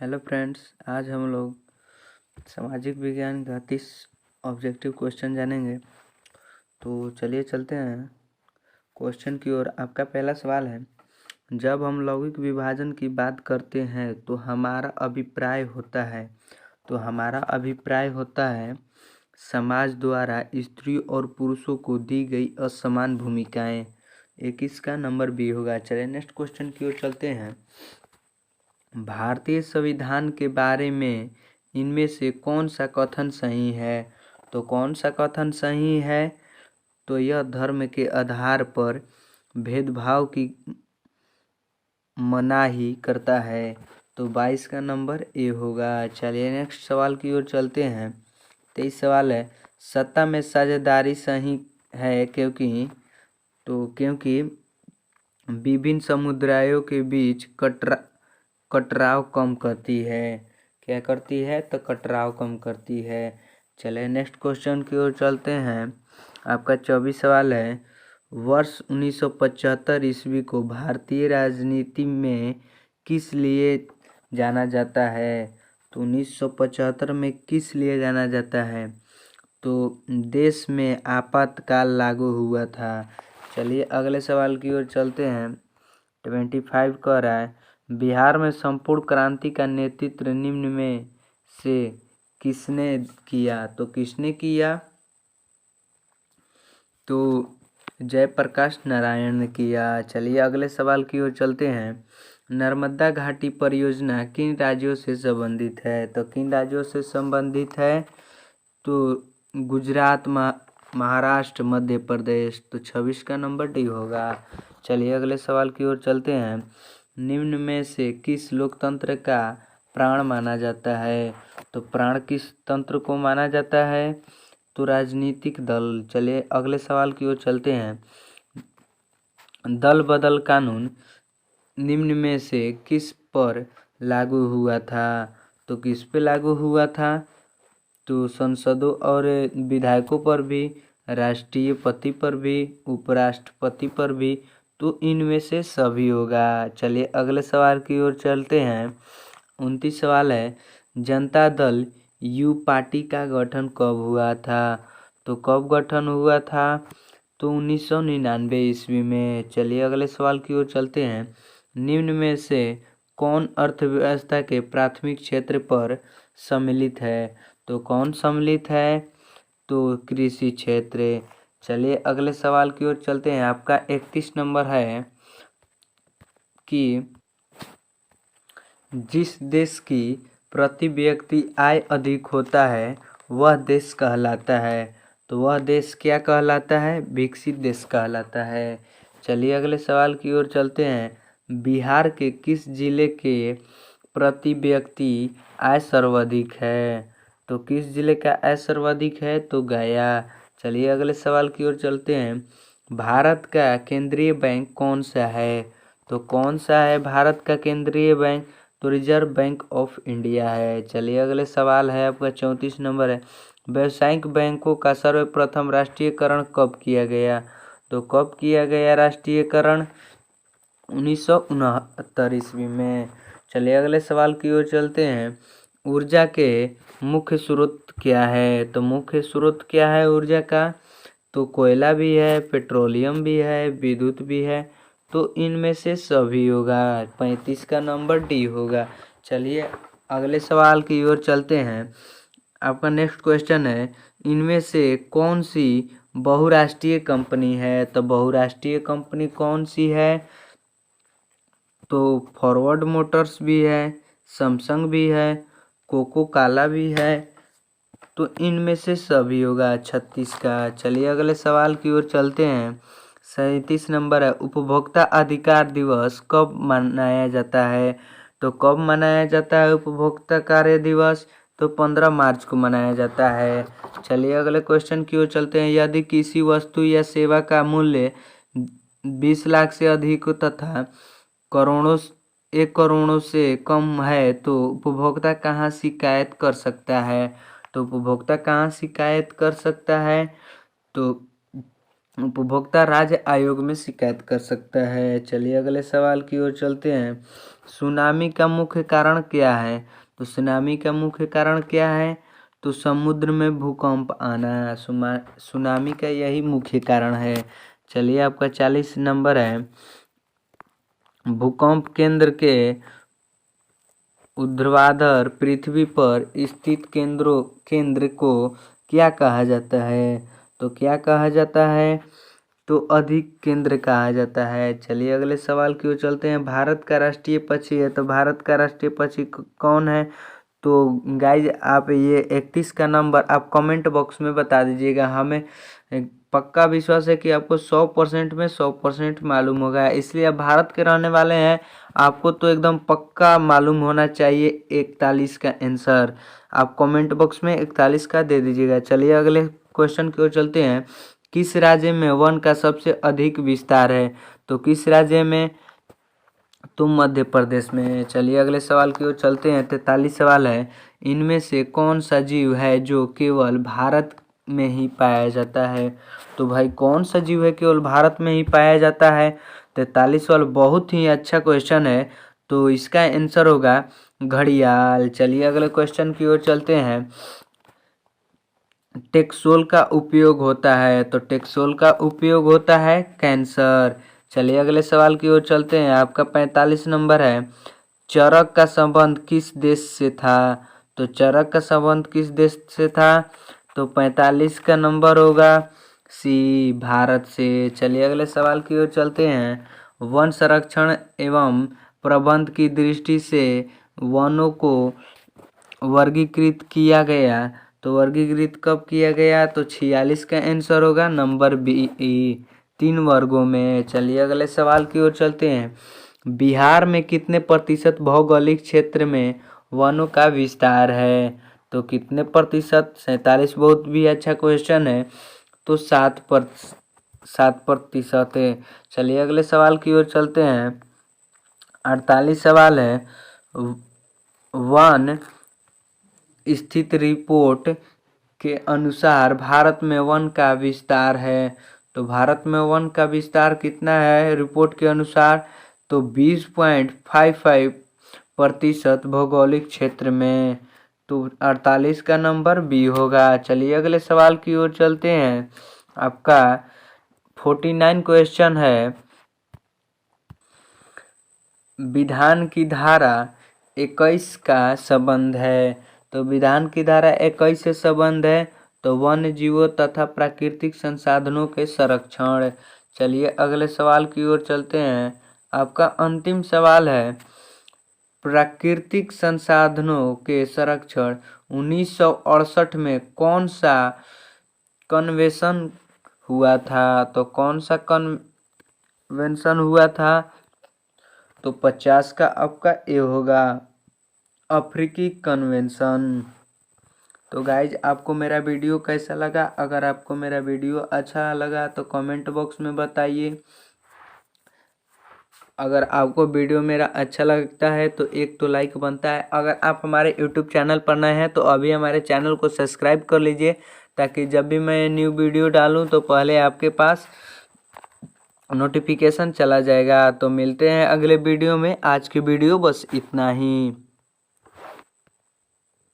Hello friends, आज हम लोग सामाजिक विज्ञान का 30 ऑब्जेक्टिव क्वेश्चन जानेंगे। तो चलिए चलते हैं क्वेश्चन की ओर। आपका पहला सवाल है, जब हम लौकिक विभाजन की बात करते हैं तो हमारा अभिप्राय होता है समाज द्वारा स्त्री और पुरुषों को दी गई असमान भूमिकाएं। 21 का नंबर बी होगा। चलिए नेक्स्ट क्वेश्चन की ओर चलते हैं। भारतीय संविधान के बारे में इनमें से कौन सा कथन सही है? तो कौन सा कथन सही है? तो यह धर्म के आधार पर भेदभाव की मनाही करता है। तो 22 का नंबर ए होगा। चलिए नेक्स्ट सवाल की ओर चलते हैं। 23 सवाल है, सत्ता में साझेदारी सही है क्योंकि विभिन्न समुदायों के बीच कटराव कम करती है। क्या करती है? तो कटराव कम करती है। चले नेक्स्ट क्वेश्चन की ओर चलते हैं। आपका 24 सवाल है, वर्ष 1975 ईस्वी को भारतीय राजनीति में किस लिए जाना जाता है? तो 1975 में किस लिए जाना जाता है? तो देश में आपातकाल लागू हुआ था। चलिए अगले सवाल की ओर चलते हैं। 25 कह रहा है, बिहार में संपूर्ण क्रांति का नेतृत्व निम्न में से किसने किया? तो किसने किया? तो जयप्रकाश नारायण ने किया। चलिए अगले सवाल की ओर चलते हैं। नर्मदा घाटी परियोजना किन राज्यों से संबंधित है? तो किन राज्यों से संबंधित है? तो गुजरात, महाराष्ट्र, मध्य प्रदेश। तो 26 का नंबर डी होगा। चलिए अगले सवाल की ओर चलते हैं। निम्न में से किस लोकतंत्र का प्राण माना जाता है? तो प्राण किस तंत्र को माना जाता है? तो राजनीतिक दल। चलिए अगले सवाल की ओर चलते हैं। दल बदल कानून निम्न में से किस पर लागू हुआ था? तो किस पे लागू हुआ था? तो संसदों और विधायकों पर भी, राष्ट्रपति पर भी, उपराष्ट्रपति पर भी। तो इनमें से सभी होगा। चलिए अगले सवाल की ओर चलते हैं। 29 सवाल है, जनता दल यू पार्टी का गठन कब हुआ था? तो कब गठन हुआ था? तो 1999 ईस्वी में। चलिए अगले सवाल की ओर चलते हैं। निम्न में से कौन अर्थव्यवस्था के प्राथमिक क्षेत्र पर सम्मिलित है? तो कौन सम्मिलित है? तो कृषि क्षेत्र। चलिए अगले सवाल की ओर चलते हैं। आपका 31 नंबर है कि जिस देश की प्रति व्यक्ति आय अधिक होता है वह देश कहलाता है। तो वह देश क्या कहलाता है? विकसित देश कहलाता है। चलिए अगले सवाल की ओर चलते हैं। बिहार के किस जिले के प्रति व्यक्ति आय सर्वाधिक है? तो किस जिले का आय सर्वाधिक है? तो गया। चलिए अगले सवाल की ओर चलते हैं। भारत का केंद्रीय बैंक कौन सा है? तो कौन सा है भारत का केंद्रीय बैंक? तो रिजर्व बैंक ऑफ इंडिया है। चलिए अगले सवाल है आपका 34 नंबर है, व्यावसायिक बैंकों का सर्वप्रथम राष्ट्रीयकरण कब किया गया? तो कब किया गया राष्ट्रीयकरण? 1969 ईस्वी में। चलिए अगले सवाल की ओर चलते हैं। ऊर्जा के मुख्य स्रोत क्या है? तो मुख्य स्रोत क्या है ऊर्जा का? तो कोयला भी है, पेट्रोलियम भी है, विद्युत भी है। तो इनमें से सभी होगा। 35 का नंबर डी होगा। चलिए अगले सवाल की ओर चलते हैं। आपका नेक्स्ट क्वेश्चन है, इनमें से कौन सी बहुराष्ट्रीय कंपनी है? तो बहुराष्ट्रीय कंपनी कौन सी है? तो फॉरवर्ड मोटर्स भी है, सैमसंग भी है, कोको कोला भी है। तो इनमें से सभी होगा। 36 का। चलिए अगले सवाल की ओर चलते हैं। 37 नंबर है, उपभोक्ता अधिकार दिवस कब मनाया जाता है? तो कब मनाया जाता है उपभोक्ता कार्य दिवस? तो 15 मार्च को मनाया जाता है। चलिए अगले क्वेश्चन की ओर चलते हैं। यदि किसी वस्तु या सेवा का मूल्य 20 लाख से अधिक तथा करोड़ों 1 करोड़ से कम है तो उपभोक्ता कहाँ शिकायत कर सकता है? तो उपभोक्ता कहाँ शिकायत कर सकता है? तो उपभोक्ता राज्य आयोग में शिकायत कर सकता है। चलिए अगले सवाल की ओर चलते हैं। सुनामी का मुख्य कारण क्या है? तो सुनामी का मुख्य कारण क्या है? तो समुद्र में भूकंप आना सुनामी का यही मुख्य कारण है। चलिए आपका 40 नंबर है। भूकंप केंद्र के ऊर्ध्वाधर पृथ्वी पर स्थित केंद्र को क्या कहा जाता है? तो क्या कहा जाता है? तो अधिक केंद्र कहा जाता है। चलिए अगले सवाल की ओर चलते हैं। भारत का राष्ट्रीय पक्षी है, तो भारत का राष्ट्रीय पक्षी कौन है? तो गाइज आप ये 31 का नंबर आप कमेंट बॉक्स में बता दीजिएगा। हमें पक्का विश्वास है कि आपको 100% में 100% मालूम होगा, इसलिए आप भारत के रहने वाले हैं, आपको तो एकदम पक्का मालूम होना चाहिए 41 का आंसर। आप कमेंट बॉक्स में 41 का दे दीजिएगा। चलिए अगले क्वेश्चन की ओर चलते हैं। किस राज्य में वन का सबसे अधिक विस्तार है? तो किस राज्य में? तो मध्य प्रदेश में। चलिए अगले सवाल की ओर चलते हैं। 43 सवाल है। इनमें से कौन सा जीव है जो केवल भारत में ही पाया जाता है? तो भाई कौन सा जीव है केवल भारत में ही पाया जाता है? 43 सवाल बहुत ही अच्छा क्वेश्चन है, तो इसका आंसर होगा घड़ियाल। चलिए अगले क्वेश्चन की ओर चलते हैं। टेक्सोल का उपयोग होता है, तो टेक्सोल का उपयोग होता है कैंसर। चलिए अगले सवाल की ओर चलते हैं। आपका 45 नंबर है। चरक का संबंध किस देश से था? तो चरक का संबंध किस देश से था? तो 45 का नंबर होगा सी, भारत से। चलिए अगले सवाल की ओर चलते हैं। वन संरक्षण एवं प्रबंध की दृष्टि से वनों को वर्गीकृत किया गया, तो वर्गीकृत कब किया गया? तो 46 का आंसर होगा नंबर बी, 3 वर्गों में। चलिए अगले सवाल की ओर चलते हैं। बिहार में कितने प्रतिशत भौगोलिक क्षेत्र में वनों का विस्तार है? तो कितने प्रतिशत? 47 बहुत भी अच्छा क्वेश्चन है, तो 7% है। चलिए अगले सवाल की ओर चलते हैं। 48 सवाल है। वन स्थित रिपोर्ट के अनुसार भारत में वन का विस्तार है, तो भारत में वन का विस्तार कितना है रिपोर्ट के अनुसार? तो 20.55% भौगोलिक क्षेत्र में, तो 48 का नंबर बी होगा। चलिए अगले सवाल की ओर चलते हैं। आपका 49 क्वेश्चन है। विधान की धारा 21 का संबंध है, तो विधान की धारा 21 से संबंध है, तो वन्य जीवों तथा प्राकृतिक संसाधनों के संरक्षण। चलिए अगले सवाल की ओर चलते हैं। आपका अंतिम सवाल है। प्राकृतिक संसाधनों के संरक्षण 1968 में कौन सा कन्वेंशन हुआ था? तो कौन सा कन्वेंशन हुआ था? तो 50 का आपका ए होगा, अफ्रीकी कन्वेंशन। तो गाइज आपको मेरा वीडियो कैसा लगा? अगर आपको मेरा वीडियो अच्छा लगा तो कमेंट बॉक्स में बताइए। अगर आपको वीडियो मेरा अच्छा लगता है तो एक तो लाइक बनता है। अगर आप हमारे यूट्यूब चैनल पर नए हैं तो अभी हमारे चैनल को सब्सक्राइब कर लीजिए, ताकि जब भी मैं न्यू वीडियो डालूं तो पहले आपके पास नोटिफिकेशन चला जाएगा। तो मिलते हैं अगले वीडियो में। आज की वीडियो बस इतना ही।